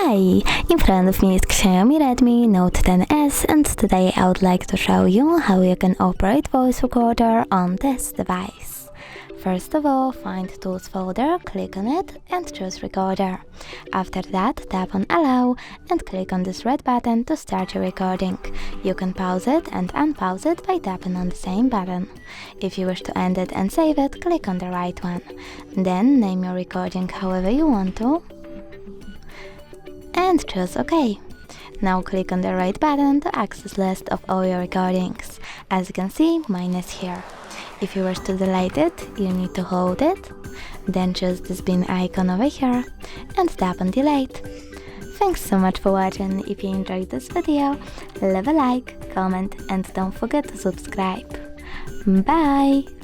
Hi! In front of me is XIAOMI Redmi Note 10s, and today I would like to show you how you can operate voice recorder on this device. First of all, find Tools folder, click on it and choose Recorder. After that, tap on Allow and click on this red button to start your recording. You can pause it and unpause it by tapping on the same button. If you wish to end it and save it, click on the right one. Then name your recording however you want to and choose OK. Now click on the right button to access list of all your recordings. As you can see, mine is here. If you wish to delete it, you need to hold it, then choose this bin icon over here and tap on delete. Thanks so much for watching. If you enjoyed this video, leave a like, comment and don't forget to subscribe. Bye!